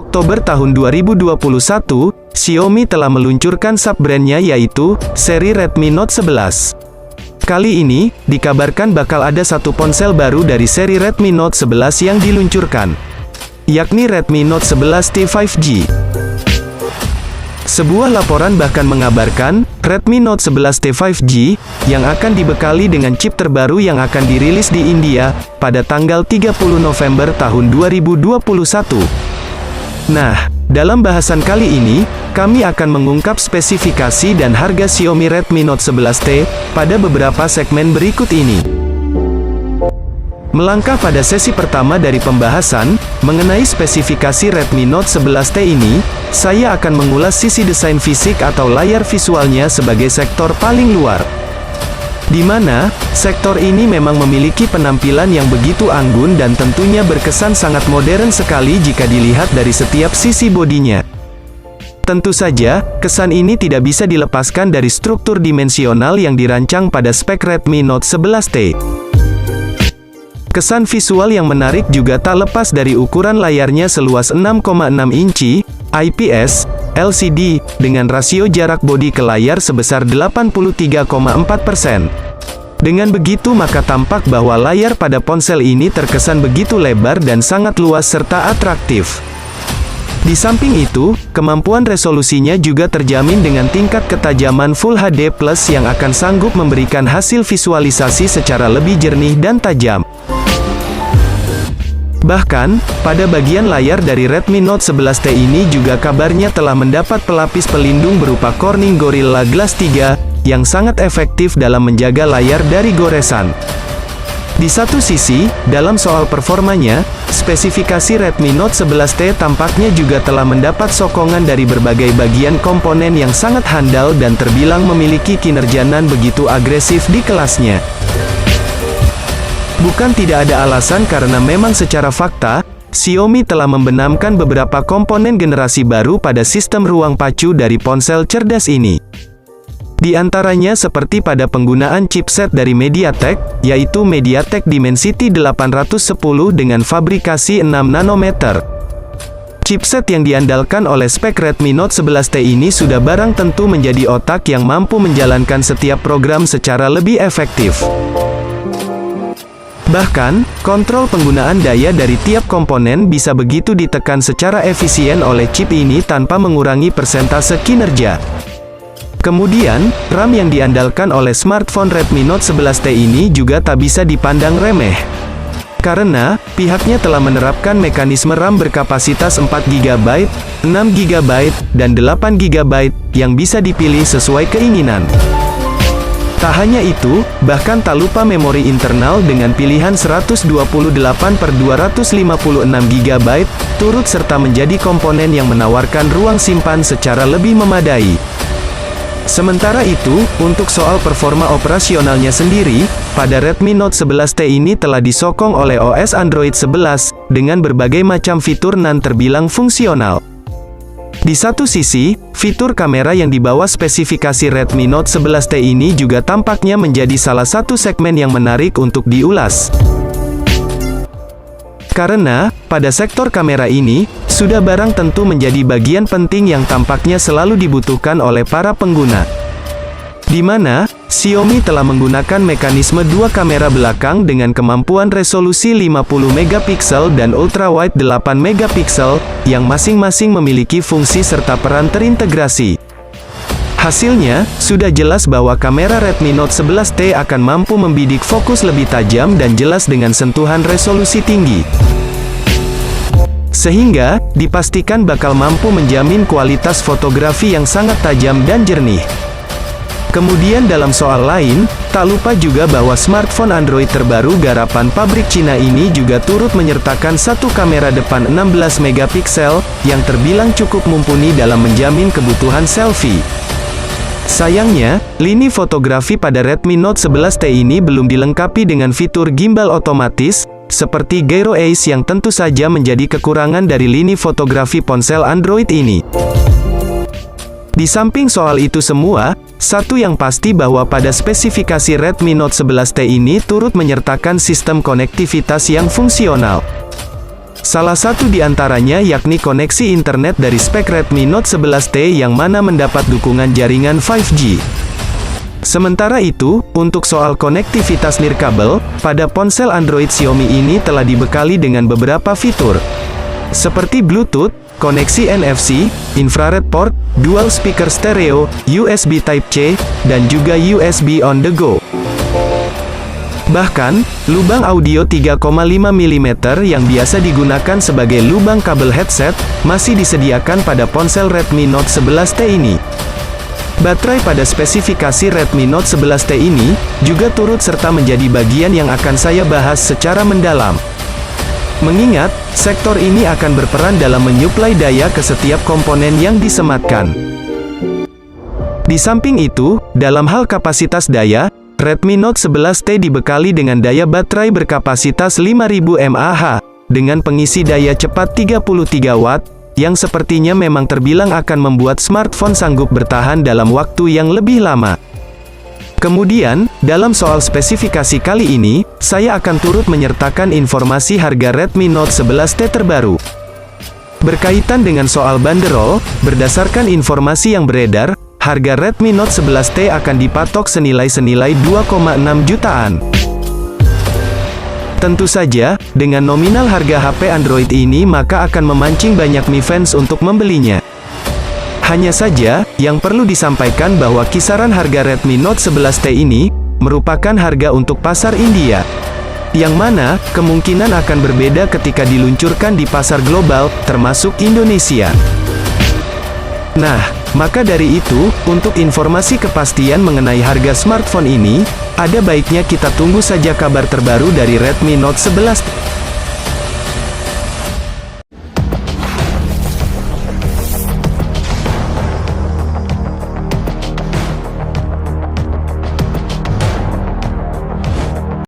Oktober tahun 2021, Xiaomi telah meluncurkan sub-brandnya yaitu seri Redmi Note 11. Kali ini, dikabarkan bakal ada satu ponsel baru dari seri Redmi Note 11 yang diluncurkan, yakni Redmi Note 11T 5G. Sebuah laporan bahkan mengabarkan, Redmi Note 11T 5G, yang akan dibekali dengan chip terbaru yang akan dirilis di India, pada tanggal 30 November tahun 2021. Nah, dalam bahasan kali ini, kami akan mengungkap spesifikasi dan harga Xiaomi Redmi Note 11T, pada beberapa segmen berikut ini. Melangkah pada sesi pertama dari pembahasan, mengenai spesifikasi Redmi Note 11T ini, saya akan mengulas sisi desain fisik atau layar visualnya sebagai sektor paling luar. Di mana, sektor ini memang memiliki penampilan yang begitu anggun dan tentunya berkesan sangat modern sekali jika dilihat dari setiap sisi bodinya. Tentu saja, kesan ini tidak bisa dilepaskan dari struktur dimensional yang dirancang pada spek Redmi Note 11T. Kesan visual yang menarik juga tak lepas dari ukuran layarnya seluas 6,6 inci, IPS, LCD, dengan rasio jarak bodi ke layar sebesar 83,4%. Dengan begitu maka tampak bahwa layar pada ponsel ini terkesan begitu lebar dan sangat luas serta atraktif. Di samping itu, kemampuan resolusinya juga terjamin dengan tingkat ketajaman Full HD+ yang akan sanggup memberikan hasil visualisasi secara lebih jernih dan tajam. Bahkan, pada bagian layar dari Redmi Note 11T ini juga kabarnya telah mendapat pelapis pelindung berupa Corning Gorilla Glass 3, yang sangat efektif dalam menjaga layar dari goresan. Di satu sisi, dalam soal performanya, spesifikasi Redmi Note 11T tampaknya juga telah mendapat sokongan dari berbagai bagian komponen yang sangat handal dan terbilang memiliki kinerja nan begitu agresif di kelasnya. Bukan tidak ada alasan karena memang secara fakta, Xiaomi telah membenamkan beberapa komponen generasi baru pada sistem ruang pacu dari ponsel cerdas ini. Di antaranya seperti pada penggunaan chipset dari MediaTek, yaitu MediaTek Dimensity 810 dengan fabrikasi 6 nanometer. Chipset yang diandalkan oleh spek Redmi Note 11T ini sudah barang tentu menjadi otak yang mampu menjalankan setiap program secara lebih efektif. Bahkan, kontrol penggunaan daya dari tiap komponen bisa begitu ditekan secara efisien oleh chip ini tanpa mengurangi persentase kinerja. Kemudian, RAM yang diandalkan oleh smartphone Redmi Note 11T ini juga tak bisa dipandang remeh. Karena, pihaknya telah menerapkan mekanisme RAM berkapasitas 4GB, 6GB, dan 8GB, yang bisa dipilih sesuai keinginan. Tak hanya itu, bahkan tak lupa memori internal dengan pilihan 128/256GB, turut serta menjadi komponen yang menawarkan ruang simpan secara lebih memadai. Sementara itu, untuk soal performa operasionalnya sendiri, pada Redmi Note 11T ini telah disokong oleh OS Android 11, dengan berbagai macam fitur nan terbilang fungsional. Di satu sisi, fitur kamera yang dibawa spesifikasi Redmi Note 11T ini juga tampaknya menjadi salah satu segmen yang menarik untuk diulas. Karena, pada sektor kamera ini, sudah barang tentu menjadi bagian penting yang tampaknya selalu dibutuhkan oleh para pengguna. Di mana, Xiaomi telah menggunakan mekanisme dua kamera belakang dengan kemampuan resolusi 50MP dan ultrawide 8MP, yang masing-masing memiliki fungsi serta peran terintegrasi. Hasilnya, sudah jelas bahwa kamera Redmi Note 11T akan mampu membidik fokus lebih tajam dan jelas dengan sentuhan resolusi tinggi. Sehingga, dipastikan bakal mampu menjamin kualitas fotografi yang sangat tajam dan jernih. Kemudian dalam soal lain, tak lupa juga bahwa smartphone Android terbaru garapan pabrik Cina ini juga turut menyertakan satu kamera depan 16MP, yang terbilang cukup mumpuni dalam menjamin kebutuhan selfie. Sayangnya, lini fotografi pada Redmi Note 11T ini belum dilengkapi dengan fitur gimbal otomatis, seperti Gyro Ace yang tentu saja menjadi kekurangan dari lini fotografi ponsel Android ini. Di samping soal itu semua, satu yang pasti bahwa pada spesifikasi Redmi Note 11T ini turut menyertakan sistem konektivitas yang fungsional. Salah satu di antaranya yakni koneksi internet dari spek Redmi Note 11T yang mana mendapat dukungan jaringan 5G. Sementara itu, untuk soal konektivitas nirkabel, pada ponsel Android Xiaomi ini telah dibekali dengan beberapa fitur, seperti Bluetooth, koneksi NFC, infrared port, dual speaker stereo, USB Type-C, dan juga USB on the go. Bahkan, lubang audio 3,5 mm yang biasa digunakan sebagai lubang kabel headset, masih disediakan pada ponsel Redmi Note 11T ini. Baterai pada spesifikasi Redmi Note 11T ini, juga turut serta menjadi bagian yang akan saya bahas secara mendalam. Mengingat, sektor ini akan berperan dalam menyuplai daya ke setiap komponen yang disematkan. Di samping itu, dalam hal kapasitas daya, Redmi Note 11T dibekali dengan daya baterai berkapasitas 5000 mAh, dengan pengisi daya cepat 33 Watt, yang sepertinya memang terbilang akan membuat smartphone sanggup bertahan dalam waktu yang lebih lama. Kemudian, dalam soal spesifikasi kali ini, saya akan turut menyertakan informasi harga Redmi Note 11T terbaru. Berkaitan dengan soal banderol, berdasarkan informasi yang beredar, harga Redmi Note 11T akan dipatok senilai 2,6 jutaan. Tentu saja, dengan nominal harga HP Android ini maka akan memancing banyak Mi fans untuk membelinya. Hanya saja, yang perlu disampaikan bahwa kisaran harga Redmi Note 11T ini, merupakan harga untuk pasar India, yang mana, kemungkinan akan berbeda ketika diluncurkan di pasar global, termasuk Indonesia. Nah, maka dari itu, untuk informasi kepastian mengenai harga smartphone ini, ada baiknya kita tunggu saja kabar terbaru dari Redmi Note 11.